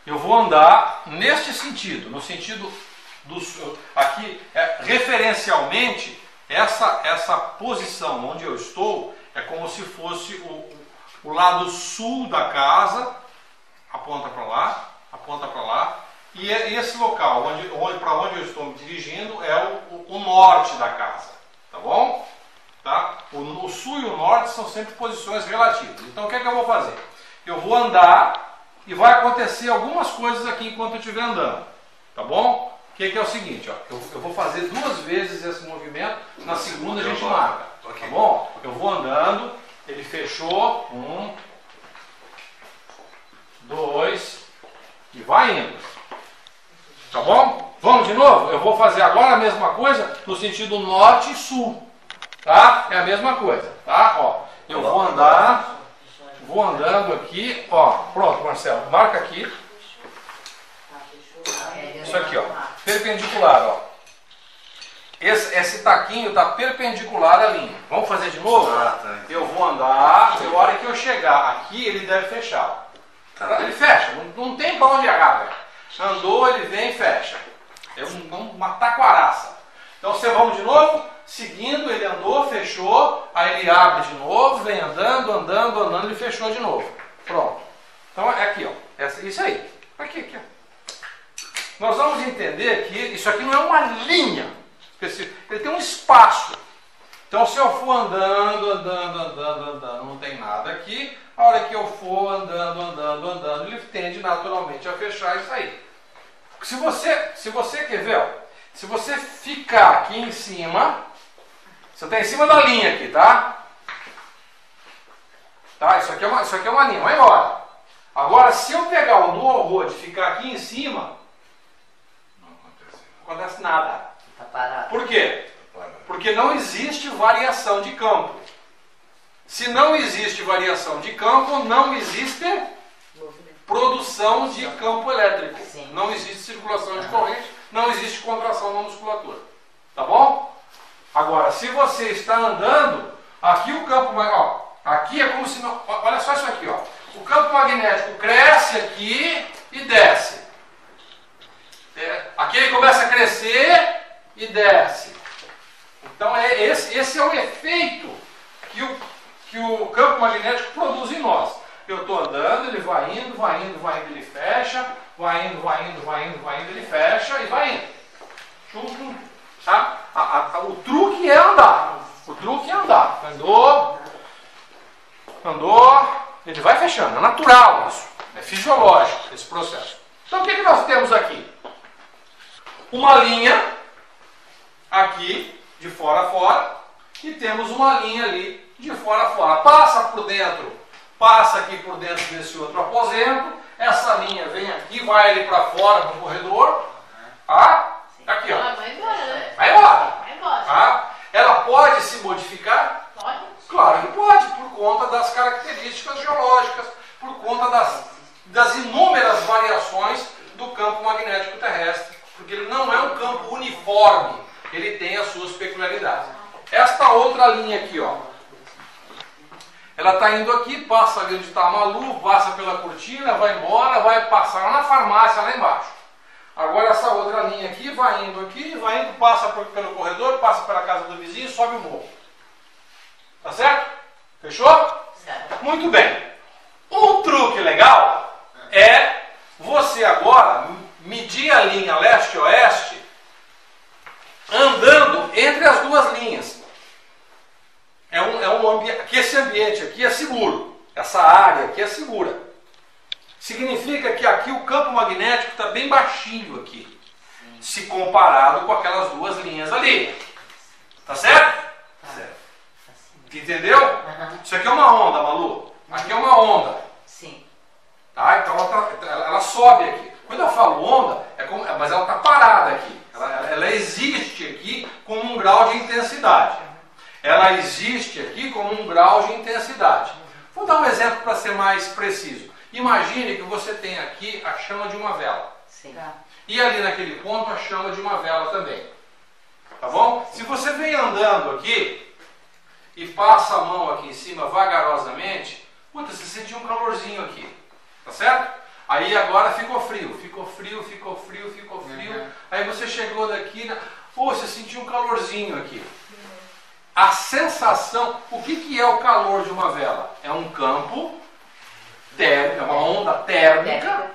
A: Eu vou andar neste sentido, no sentido aqui, referencialmente, essa posição onde eu estou é como se fosse o lado sul da casa, aponta para lá, e esse local para onde eu estou me dirigindo é o norte da casa, tá bom? Tá? O sul e o norte são sempre posições relativas. Então o que é que eu vou fazer? Eu vou andar e vai acontecer algumas coisas aqui enquanto eu estiver andando, tá bom? O que é o seguinte, ó, eu vou fazer 2 vezes esse movimento, na segunda a gente marca, tá bom? Eu vou andando, ele fechou, 1, 2 e vai indo, tá bom? Vamos de novo? Eu vou fazer agora a mesma coisa no sentido norte e sul, tá? É a mesma coisa, tá? Ó, eu vou andando aqui, ó, pronto, Marcelo, marca aqui. Isso aqui, ó, perpendicular, ó. Esse taquinho está perpendicular à linha. Vamos fazer de novo? Eu vou andar, e a hora que eu chegar aqui, ele deve fechar. Ele fecha, não tem para onde errar, velho. Andou, ele vem e fecha. É uma taquaraça. Então, você vamos de novo, seguindo, ele andou, fechou, aí ele abre de novo, vem andando, ele fechou de novo. Pronto. Então, é aqui, ó. Isso aí. Aqui, ó. Nós vamos entender que isso aqui não é uma linha específica, ele tem um espaço. Então, se eu for andando, não tem nada aqui, a hora que eu for andando, ele tende naturalmente a fechar isso aí. Se você quer ver, ó, se você ficar aqui em cima, você está em cima da linha aqui, tá? Tá? Isso aqui é uma linha, vai embora. Agora, se eu pegar o dual road e ficar aqui em cima, não acontece nada.
B: Tá parado.
A: Por quê? Porque não existe variação de campo. Se não existe variação de campo, não existe produção de campo elétrico.
B: Sim.
A: Não existe circulação de corrente, não existe contração na musculatura. Tá bom? Agora, se você está andando, aqui o campo, ó, aqui é como se não, olha só isso aqui, ó. O campo magnético cresce aqui e desce. Aqui ele começa a crescer e desce. Então esse é o efeito que o campo magnético produz em nós. Eu estou andando, ele vai indo, ele fecha, vai indo, ele fecha e vai indo. Tá? O truque é andar. Andou, ele vai fechando. É natural isso. É fisiológico esse processo. Então o que nós temos aqui? Uma linha aqui, de fora a fora, e temos uma linha ali, de fora a fora. Passa aqui por dentro desse outro aposento, essa linha vem aqui, vai ali para fora no corredor, aqui, ó. Vai embora. Tá? Ela pode se modificar?
D: Pode.
A: Claro que pode, por conta das características geológicas, por conta das inúmeras variações do campo magnético terrestre, porque ele não é um campo uniforme, ele tem as suas peculiaridades. Esta outra linha aqui, ó, Ela está indo aqui, passa ali onde está a Malu, passa pela cortina, vai embora, vai passar lá na farmácia, lá embaixo. Agora essa outra linha aqui, vai indo, passa pelo corredor, passa pela casa do vizinho e sobe o morro. Tá certo? Fechou?
B: Certo.
A: Muito bem. Um truque legal é você agora medir a linha leste-oeste andando entre as duas linhas. Que esse ambiente aqui é seguro. Essa área aqui é segura. Significa que aqui o campo magnético está bem baixinho aqui, se comparado com aquelas duas linhas ali. Tá certo?
B: Certo.
A: Entendeu? Isso aqui é uma onda, Malu. Aqui é uma onda.
B: Sim.
A: Tá? Então ela sobe aqui. Quando eu falo onda, mas ela está parada aqui. Ela existe aqui com um grau de intensidade. Ela existe aqui com um grau de intensidade. Vou dar um exemplo para ser mais preciso. Imagine que você tem aqui a chama de uma vela.
B: Sim.
A: E ali naquele ponto a chama de uma vela também. Tá bom? Se você vem andando aqui e passa a mão aqui em cima vagarosamente, puta, você sentiu um calorzinho aqui. Tá certo? Aí agora ficou frio. Aí você chegou daqui, você sentiu um calorzinho aqui. A sensação, o que é o calor de uma vela? É um campo térmico, é uma onda térmica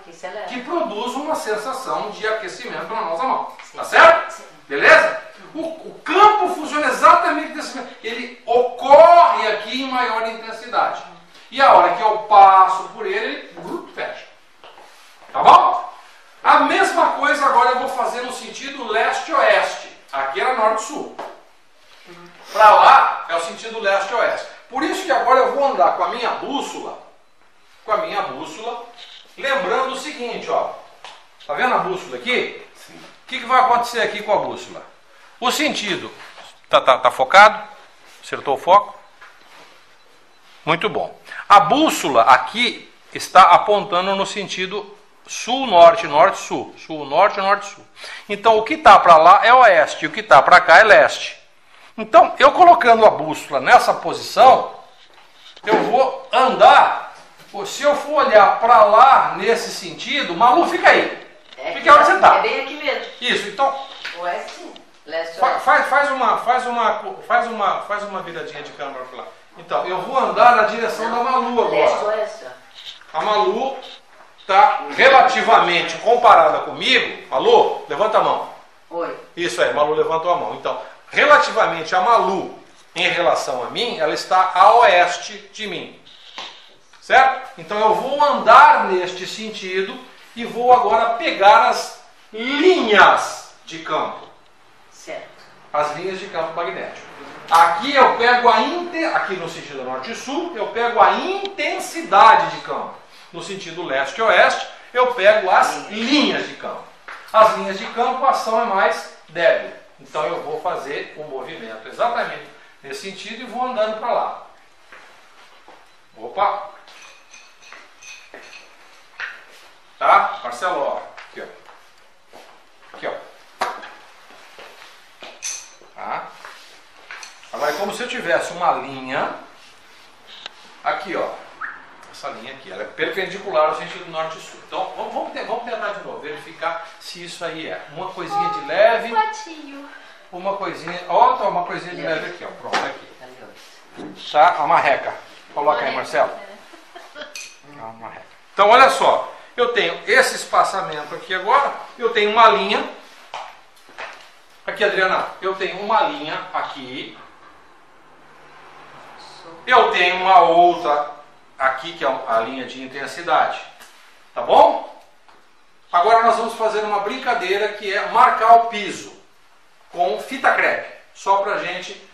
A: que produz uma sensação de aquecimento na nossa mão. Tá certo? Beleza? O campo funciona exatamente desse jeito. Ele ocorre aqui em maior intensidade. E a hora que eu passo por ele fecha. Tá bom? A mesma coisa agora eu vou fazer no sentido leste-oeste. Aqui era norte-sul. Para lá é o sentido leste-oeste. Por isso que agora eu vou andar com a minha bússola, lembrando o seguinte, ó. Tá vendo a bússola aqui? Sim. O que vai acontecer aqui com a bússola? O sentido, tá focado? Acertou o foco? Muito bom. A bússola aqui está apontando no sentido sul-norte, norte-sul. Sul-norte, norte-sul. Então o que está para lá é oeste e o que está para cá é leste. Então, eu colocando a bússola nessa posição, eu vou andar. Se eu for olhar para lá nesse sentido, Malu, fica aí. Fica onde você está.
B: É bem aqui mesmo.
A: Isso, então.
B: Oeste, leste,
A: faz uma viradinha de câmera para lá. Então, eu vou andar na direção da Malu agora.
B: Leste, oeste.
A: A Malu está relativamente comparada comigo. Malu, levanta a mão.
B: Oi.
A: Isso aí, Malu levantou a mão. Então, relativamente a Malu em relação a mim, ela está a oeste de mim. Certo? Então eu vou andar neste sentido e vou agora pegar as linhas de campo.
B: Certo.
A: As linhas de campo magnético. Aqui eu pego aqui no sentido norte e sul, eu pego a intensidade de campo. No sentido leste e oeste, eu pego as linhas de campo. As linhas de campo, a ação é mais débil. Então eu vou fazer o movimento exatamente nesse sentido e vou andando para lá. Opa! Tá? Marcelo, ó. Aqui, ó. Aqui, ó. Tá? Agora é como se eu tivesse uma linha aqui, ó. Essa linha aqui, ela é perpendicular ao sentido norte e sul. Então, vamos tentar de novo, verificar se isso aí é uma coisinha de leve. Uma coisinha, ó, uma coisinha de leve aqui, ó. Pronto, aqui. Tá? A marreca. Coloca aí, Marcelo. A marreca. Então, olha só. Eu tenho esse espaçamento aqui agora. Eu tenho uma linha. Aqui, Adriana. Eu tenho uma linha aqui. Eu tenho uma outra aqui, que é a linha de intensidade. Tá bom? Agora nós vamos fazer uma brincadeira que é marcar o piso com fita crepe. Só pra gente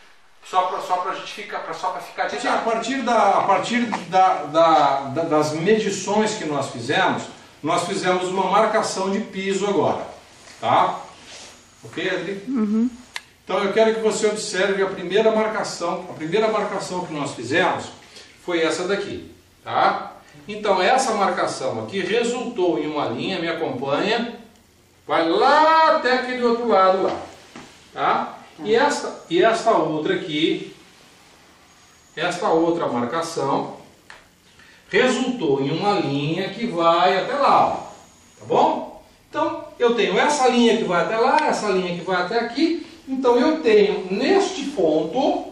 A: ficar de
G: A partir das medições que nós fizemos uma marcação de piso agora. Tá? Ok, Adri?
H: Uhum.
G: Então eu quero que você observe a primeira marcação. A primeira marcação que nós fizemos foi essa daqui. Tá? Então essa marcação aqui resultou em uma linha, me acompanha, vai lá até aquele outro lado lá. Tá? E esta outra aqui esta outra marcação resultou em uma linha que vai até lá, ó, tá bom? Então, eu tenho essa linha que vai até lá, essa linha que vai até aqui. Então, eu tenho neste ponto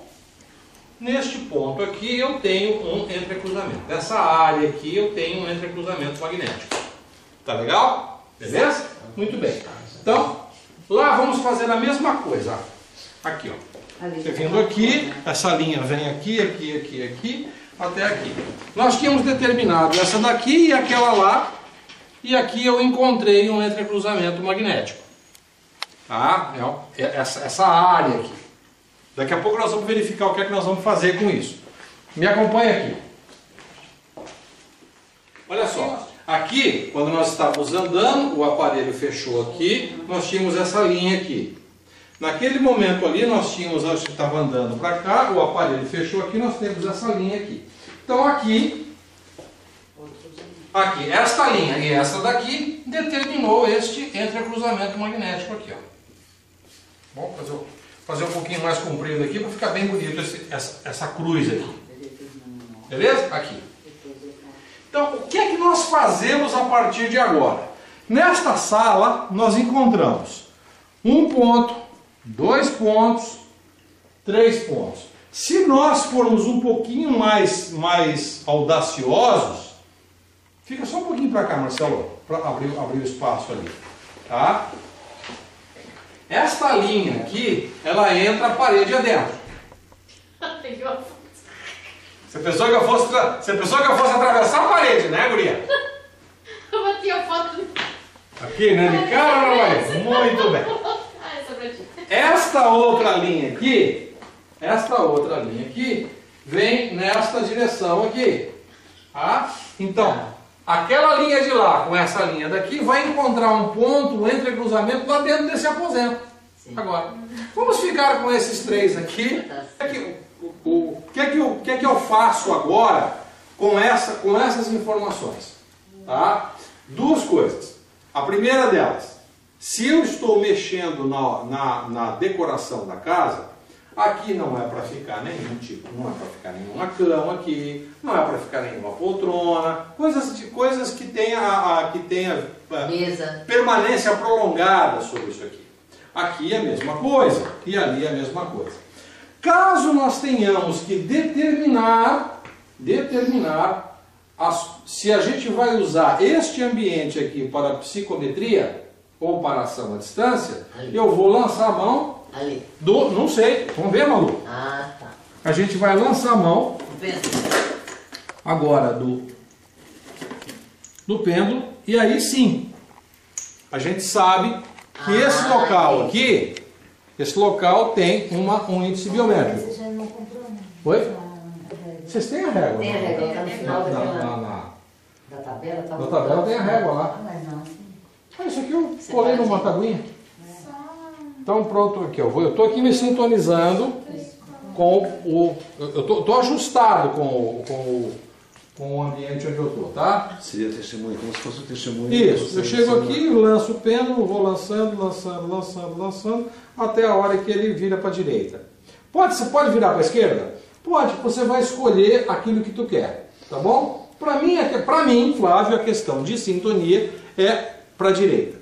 G: aqui, eu tenho um entrecruzamento. Nessa área aqui, eu tenho um entrecruzamento magnético. Tá legal? Beleza? Muito bem. Então, lá vamos fazer a mesma coisa. Aqui, ó. Você vindo aqui, essa linha vem aqui, aqui, aqui, aqui, até aqui. Nós tínhamos determinado essa daqui e aquela lá, e aqui eu encontrei um entrecruzamento magnético. Tá? Essa área aqui. Daqui a pouco nós vamos verificar o que é que nós vamos fazer com isso. Me acompanha aqui. Olha só. Aqui, quando nós estávamos andando, o aparelho fechou aqui, nós tínhamos essa linha aqui. Naquele momento ali, nós tínhamos, a gente estava andando para cá, o aparelho fechou aqui, nós temos essa linha aqui. Então aqui, esta linha e essa daqui, determinou este entrecruzamento magnético aqui, ó. Bom, fazer um pouquinho mais comprido aqui para ficar bem bonito essa cruz aqui. Beleza? Aqui. Então, o que é que nós fazemos a partir de agora? Nesta sala, nós encontramos um ponto, 2 pontos, 3 pontos. Se nós formos um pouquinho mais audaciosos, fica só um pouquinho para cá, Marcelo, para abrir o espaço ali. Tá? Esta linha aqui, ela entra a parede adentro. Você pensou que eu fosse atravessar a parede, né, guria?
D: Eu bati a foto.
G: Aqui, né? De cara na parede. Muito bem. Esta outra linha aqui, vem nesta direção aqui. Tá? Então, aquela linha de lá com essa linha daqui vai encontrar um ponto, um entrecruzamento lá dentro desse aposento. Sim. Agora, vamos ficar com esses 3 aqui. O que é que eu faço agora com essas informações? Tá? 2 coisas. A primeira delas, se eu estou mexendo na decoração da casa, aqui não é para ficar nenhum tipo, não é para ficar nenhuma cama aqui, não é para ficar nenhuma poltrona, coisas que tenha
B: mesa,
G: permanência prolongada sobre isso aqui. Aqui é a mesma coisa e ali é a mesma coisa. Caso nós tenhamos que determinar se a gente vai usar este ambiente aqui para psicometria ou para ação à distância, eu vou lançar a mão não sei, vamos ver, Malu?
B: Ah, tá.
G: A gente vai lançar a mão agora do pêndulo e aí sim, a gente sabe que esse local aqui, esse local tem um índice biométrico.
B: Você já não comprou, né?
G: Oi? Vocês têm a régua?
B: Tem a régua, está no final
G: Da
B: tabela. Tá
G: na tabela tem a régua lá.
B: Mas não, assim.
G: Isso aqui eu colei numa taguinha. Então pronto, aqui eu estou aqui me sintonizando com o... Eu estou ajustado com o ambiente onde eu estou, tá?
C: Seria testemunho, como se fosse um testemunho.
G: Isso, eu chego aqui, lanço o pêndulo, vou lançando, até a hora que ele vira para a direita. Você pode virar para a esquerda? Pode, você vai escolher aquilo que tu quer, tá bom? Para mim, Flávio, a questão de sintonia é para a direita.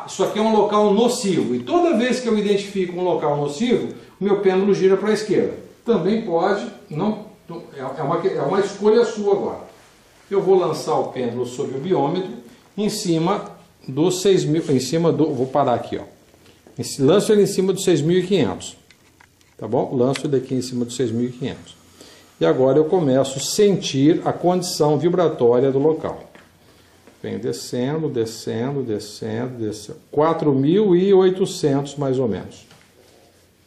G: Isso aqui é um local nocivo, e toda vez que eu identifico um local nocivo, o meu pêndulo gira para a esquerda. Também pode, é uma escolha sua agora. Eu vou lançar o pêndulo sobre o biômetro em cima do 6.000, vou parar aqui, ó. Lanço ele em cima do 6.500, tá bom? Lanço ele aqui em cima do 6.500. E agora eu começo a sentir a condição vibratória do local. Vem descendo, 4.800 mais ou menos.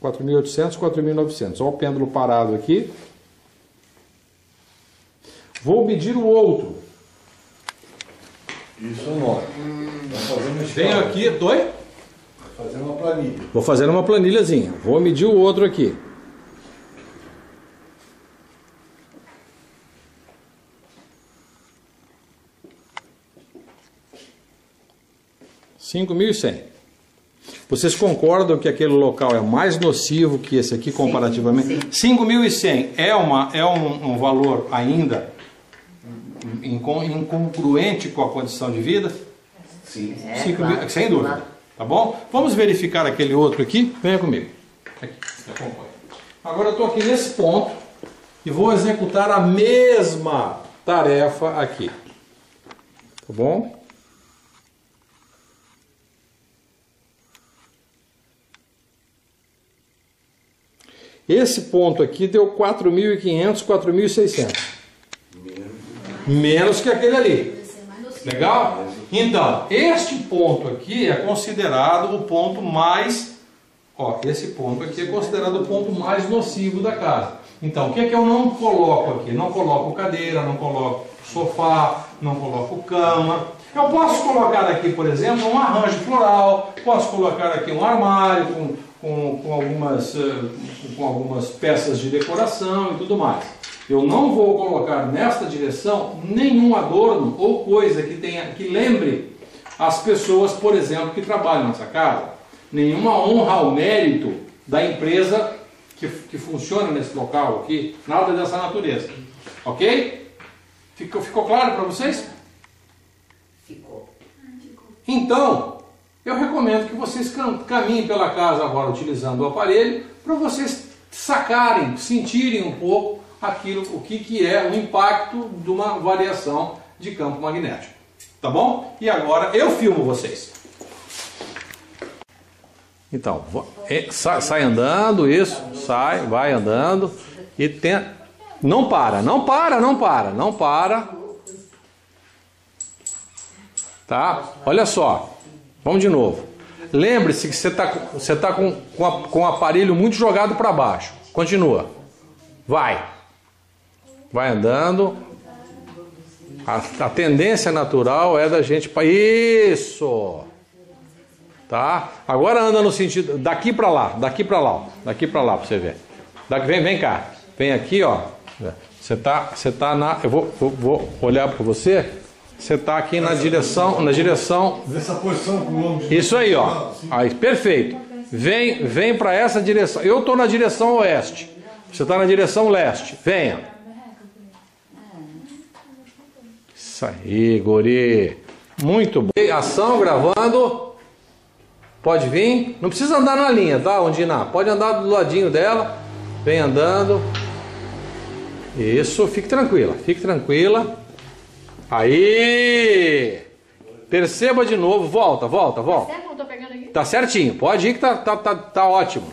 G: 4.800, 4.900. Olha o pêndulo parado aqui. Vou medir o outro.
C: Isso não.
G: Venho aqui,
C: Vai fazer uma planilha.
G: Vou fazer uma planilhazinha. Vou medir o outro aqui. Vocês concordam que aquele local é mais nocivo que esse aqui comparativamente? 5.100 é um valor ainda incongruente com a condição de vida?
C: Sim.
G: 5.000, sem dúvida. Tá bom? Vamos verificar aquele outro aqui? Venha comigo. Aqui, me acompanhe. Agora eu estou aqui nesse ponto e vou executar a mesma tarefa aqui. Tá bom? Esse ponto aqui deu 4.500, 4.600. Menos que aquele ali. Legal? Então, este ponto aqui é considerado o ponto mais... Ó, esse ponto aqui é considerado o ponto mais nocivo da casa. Então, o que é que eu não coloco aqui? Não coloco cadeira, não coloco sofá, não coloco cama. Eu posso colocar aqui, por exemplo, um arranjo floral, posso colocar aqui um armário com algumas peças de decoração e tudo mais. Eu não vou colocar nesta direção nenhum adorno ou coisa que lembre as pessoas, por exemplo, que trabalham nessa casa. Nenhuma honra ao mérito da empresa que funciona nesse local aqui, nada dessa natureza. Ok? Ficou claro para vocês?
B: Ficou.
G: Então, eu recomendo que vocês caminhem pela casa agora utilizando o aparelho para vocês sacarem, sentirem um pouco o que é o impacto de uma variação de campo magnético. Tá bom? E agora eu filmo vocês. Então, sai andando, isso, vai andando e tenta. Não para. Tá? Olha só. Vamos de novo. Lembre-se que você está com o aparelho muito jogado para baixo. Continua. Vai andando. A tendência natural é da gente para isso. Tá? Agora anda no sentido daqui para lá para você ver. Vem cá. Vem aqui, ó. Você tá na, eu vou olhar para você. Você está aqui na direção.
C: Nessa posição com o ombro.
G: Isso aí, ó. Aí, perfeito. Vem para essa direção. Eu estou na direção oeste. Você está na direção leste. Venha. Isso aí, guri. Muito bom. Ação gravando. Pode vir. Não precisa andar na linha, tá, Ondina? Pode andar do ladinho dela. Vem andando. Isso. Fique tranquila. Aí! Perceba de novo. Volta.
D: Tá certo? Não tô pegando aqui?
G: Tá certinho. Pode ir que tá ótimo.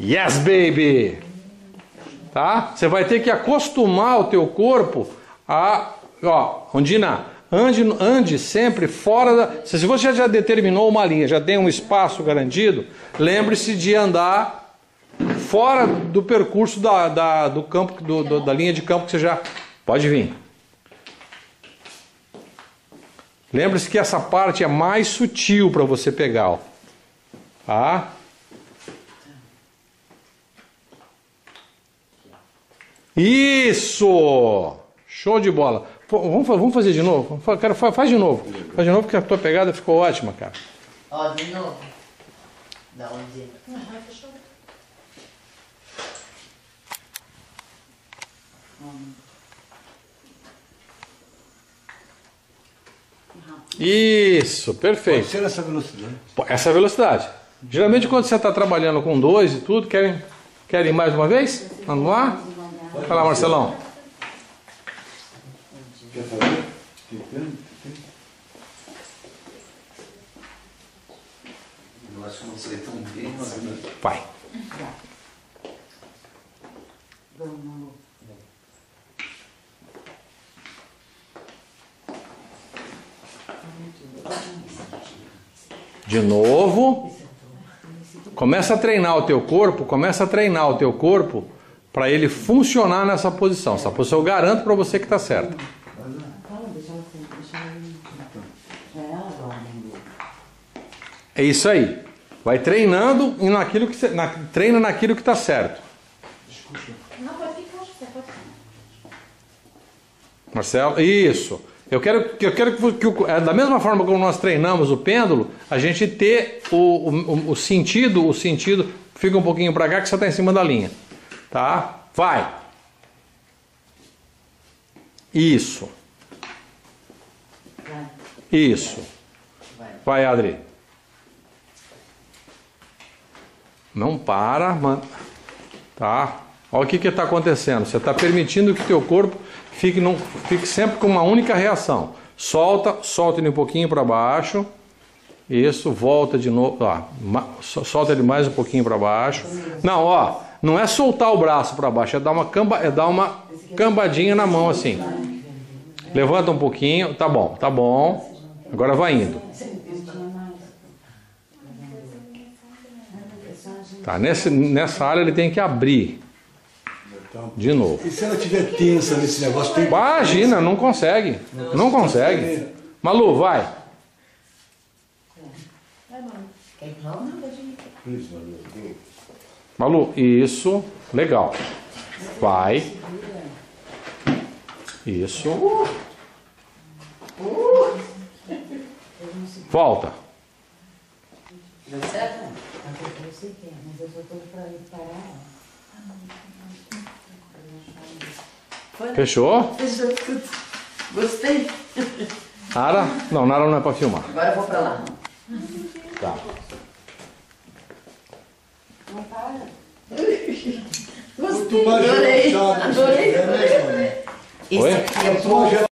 G: Yes, baby! Tá? Você vai ter que acostumar o teu corpo a... Ó, Ondina, ande sempre fora da... Se você já determinou uma linha, já tem um espaço garantido, lembre-se de andar fora do percurso do campo, da linha de campo que você já... Pode vir. Lembre-se que essa parte é mais sutil para você pegar, ó. Tá? Isso! Show de bola. Vamos fazer de novo? Faz de novo. Faz de novo porque a tua pegada ficou ótima, cara.
B: Ó, de novo. Da onde?
D: Fechou.
G: Isso, perfeito.
C: Pode ser essa velocidade.
G: Essa é a velocidade. Geralmente quando você está trabalhando com 2 e tudo, querem ir mais uma vez? Vamos lá? Vai lá, Marcelão.
C: Quer fazer?
F: Eu acho que não sei tão bem, mas...
G: Vai. De novo. Começa a treinar o teu corpo para ele funcionar nessa posição. Essa posição eu garanto para você que está certo. É isso aí. Vai treinando naquilo que treina naquilo que está certo.
D: Não, pode ficar, você pode.
G: Marcelo, isso. Eu quero que da mesma forma como nós treinamos o pêndulo, a gente ter o sentido, fica um pouquinho para cá que você está em cima da linha. Tá? Vai. Isso. Isso. Vai, Adri. Não para, mano. Tá? Olha o que está acontecendo. Você está permitindo que o teu corpo fique sempre com uma única reação. Solta ele um pouquinho para baixo. Isso, volta de novo. Ó, solta ele mais um pouquinho para baixo. Não, ó, não é soltar o braço para baixo, é dar uma cambadinha na mão assim. Levanta um pouquinho, tá bom. Agora vai indo. Tá, nessa área ele tem que abrir. De novo.
C: E se ela estiver tensa nesse negócio? Tem...
G: Imagina, não consegue. Não consegue. Malu, vai. Malu, isso. Legal. Vai. Isso. Volta.
B: Deu certo?
H: Eu sei que é, mas eu só estou para parar.
G: Fechou?
B: Fechou tudo. Gostei.
G: Nara? Não, Nara não é para filmar.
B: Agora eu vou para lá.
G: Tá.
H: Não para.
B: Gostei, adorei.
C: Adorei.
B: Esse aqui é bom.